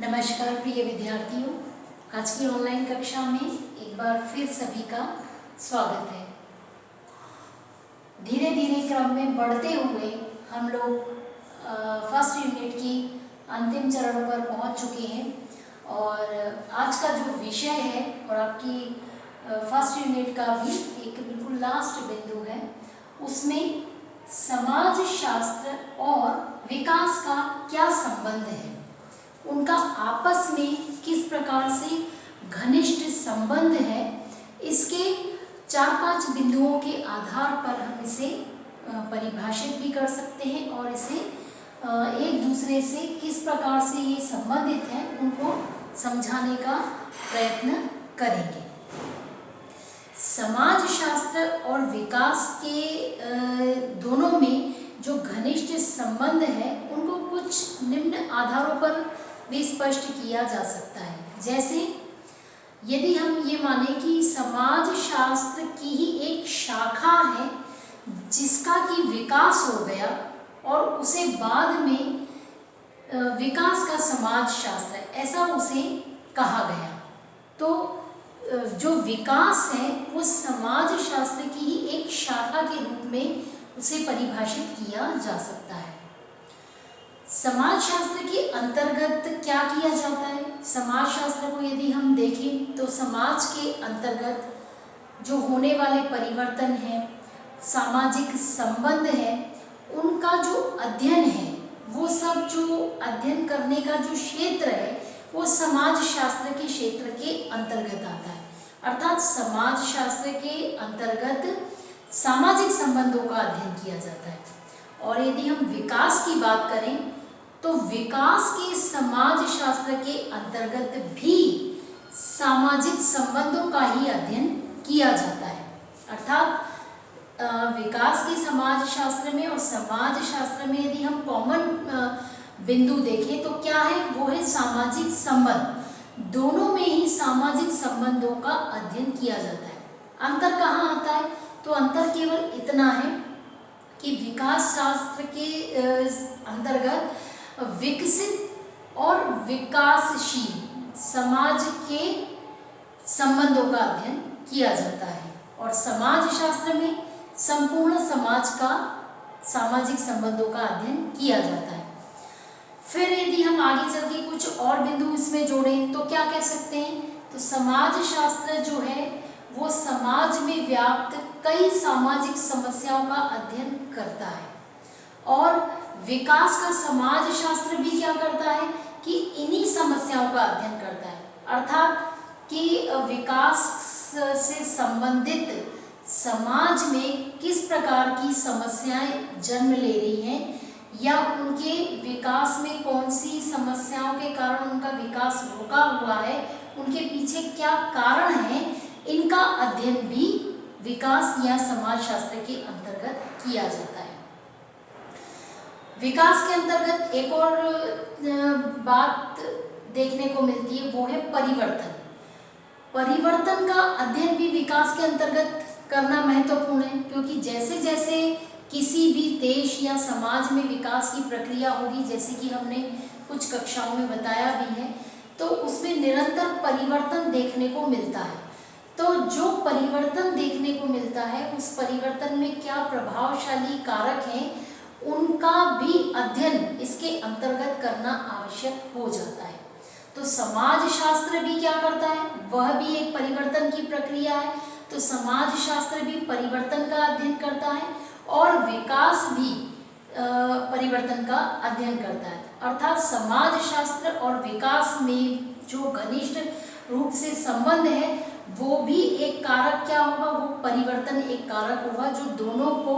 नमस्कार प्रिय विद्यार्थियों, आज की ऑनलाइन कक्षा में एक बार फिर सभी का स्वागत है। धीरे धीरे क्रम में बढ़ते हुए हम लोग फर्स्ट यूनिट की अंतिम चरण पर पहुंच चुके हैं और आज का जो विषय है और आपकी फर्स्ट यूनिट का भी एक बिल्कुल लास्ट बिंदु है, उसमें समाज शास्त्र और विकास का क्या संबंध है, उनका आपस में किस प्रकार से घनिष्ठ संबंध है, इसके 4-5 बिंदुओं के आधार पर हम इसे परिभाषित भी कर सकते हैं और इसे एक दूसरे से किस प्रकार से ये संबंधित हैं उनको समझाने का प्रयत्न करेंगे। समाज शास्त्र और विकास के दोनों में जो घनिष्ठ संबंध है उनको कुछ निम्न आधारों पर भी स्पष्ट किया जा सकता है। जैसे यदि हम ये माने कि समाज शास्त्र की ही एक शाखा है जिसका कि विकास हो गया और उसे बाद में विकास का समाज शास्त्र है, ऐसा उसे कहा गया, तो जो विकास है वो समाज शास्त्र की ही एक शाखा के रूप में उसे परिभाषित किया जा सकता है। समाज शास्त्र के अंतर्गत क्या किया जाता है? समाज शास्त्र को यदि हम देखें तो समाज के अंतर्गत जो होने वाले परिवर्तन हैं, सामाजिक संबंध है, उनका जो अध्ययन है, वो सब जो अध्ययन करने का जो क्षेत्र है वो समाज शास्त्र के क्षेत्र के अंतर्गत आता है। अर्थात समाज शास्त्र के अंतर्गत सामाजिक संबंधों का अध्ययन किया जाता है। और यदि हम विकास की बात करें तो विकास के समाज शास्त्र के अंतर्गत भी सामाजिक संबंधों का ही अध्ययन किया जाता है। अर्थात विकास के समाज शास्त्र में और समाज शास्त्र में यदि हम कॉमन बिंदु देखें तो क्या है, वो है सामाजिक संबंध। दोनों में ही सामाजिक संबंधों का अध्ययन किया जाता है। अंतर कहाँ आता है? तो अंतर केवल इतना है कि विकास शास्त्र के अंतर्गत विकसित और विकासशील समाज के संबंधों का अध्ययन किया जाता है और समाज शास्त्र में संपूर्ण समाज का सामाजिक संबंधों का अध्ययन किया जाता है। फिर यदि हम आगे चल के कुछ और बिंदु इसमें जोड़ें तो क्या कह सकते हैं? तो समाज शास्त्र जो है वो समाज में व्याप्त कई सामाजिक समस्याओं का अध्ययन करता है और विकास का समाज शास्त्र भी क्या करता है कि इन्हीं समस्याओं का अध्ययन करता है। अर्थात कि विकास से संबंधित समाज में किस प्रकार की समस्याएं जन्म ले रही हैं या उनके विकास में कौन सी समस्याओं के कारण उनका विकास रुका हुआ है, उनके पीछे क्या कारण है, इनका अध्ययन भी विकास या समाज शास्त्र के अंतर्गत किया जाता है। विकास के अंतर्गत एक और बात देखने को मिलती है, वो है परिवर्तन। परिवर्तन का अध्ययन भी विकास के अंतर्गत करना महत्वपूर्ण है, क्योंकि जैसे जैसे किसी भी देश या समाज में विकास की प्रक्रिया होगी, जैसे कि हमने कुछ कक्षाओं में बताया भी है, तो उसमें निरंतर परिवर्तन देखने को मिलता है। तो जो परिवर्तन देखने को मिलता है उस परिवर्तन में क्या प्रभावशाली कारक हैं, उनका भी अध्ययन इसके अंतर्गत करना आवश्यक हो जाता है। तो समाज शास्त्र भी क्या करता है, वह भी एक परिवर्तन की प्रक्रिया है, तो समाज शास्त्र भी परिवर्तन का अध्ययन करता है और विकास भी परिवर्तन का अध्ययन करता है। अर्थात समाज शास्त्र और विकास में जो घनिष्ठ रूप से संबंध है वो भी एक कारक क्या होगा, वो परिवर्तन एक कारक होगा जो दोनों को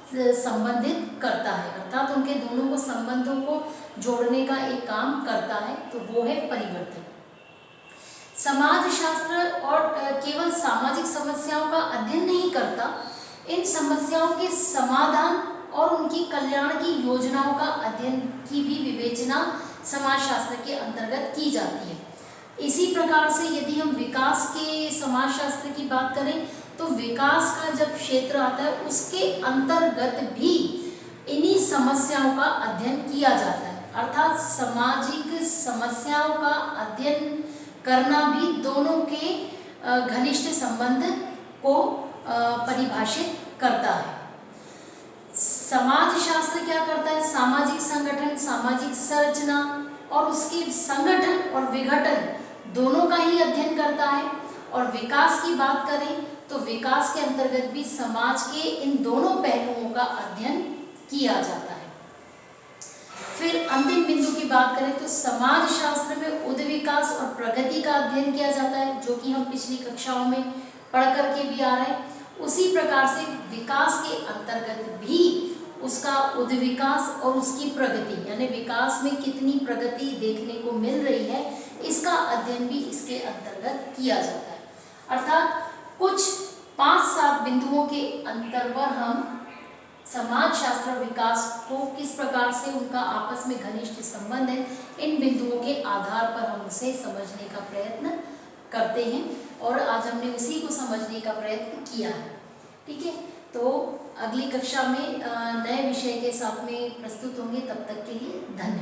संबंधित करता है। अर्थात उनके दोनों को संबंधों को जोड़ने का एक काम करता है, तो वो है परिवर्तन। समाज शास्त्र और केवल सामाजिक समस्याओं का अध्ययन नहीं करता, इन समस्याओं के समाधान और उनकी कल्याण की योजनाओं का अध्ययन की भी विवेचना समाज शास्त्र के अंतर्गत की जाती है। इसी प्रकार से यदि हम विकास के समाज शास्त्र की बात करें तो विकास का जब क्षेत्र आता है उसके अंतर्गत भी इन्हीं समस्याओं का अध्ययन किया जाता है। अर्थात सामाजिक समस्याओं का अध्ययन करना भी दोनों के घनिष्ठ संबंध को परिभाषित करता है। समाजशास्त्र क्या करता है? सामाजिक संगठन, सामाजिक संरचना और उसके संगठन और विघटन दोनों का ही अध्ययन करता है। और विकास की बात करें तो विकास के अंतर्गत भी समाज के इन दोनों पहलुओं का अध्ययन किया जाता है। फिर अंतिम बिंदु की बात करें तो समाजशास्त्र में उद्विकास और प्रगति का अध्ययन किया जाता है, जो कि हम पिछली कक्षाओं में पढ़ करके भी आ रहे हैं। उसी प्रकार से विकास के अंतर्गत भी उसका उद्विकास और उसकी प्रगति, यानी विकास में कितनी प्रगति देखने को मिल रही है, इसका अध्ययन भी इसके अंतर्गत किया जाता है। अर्थात कुछ 5-7 बिंदुओं के अंतर पर हम समाजशास्त्र और विकास को किस प्रकार से उनका आपस में घनिष्ठ संबंध है, इन बिंदुओं के आधार पर हम उसे समझने का प्रयत्न करते हैं और आज हमने उसी को समझने का प्रयत्न किया है। ठीक है, तो अगली कक्षा में नए विषय के साथ में प्रस्तुत होंगे। तब तक के लिए धन्यवाद।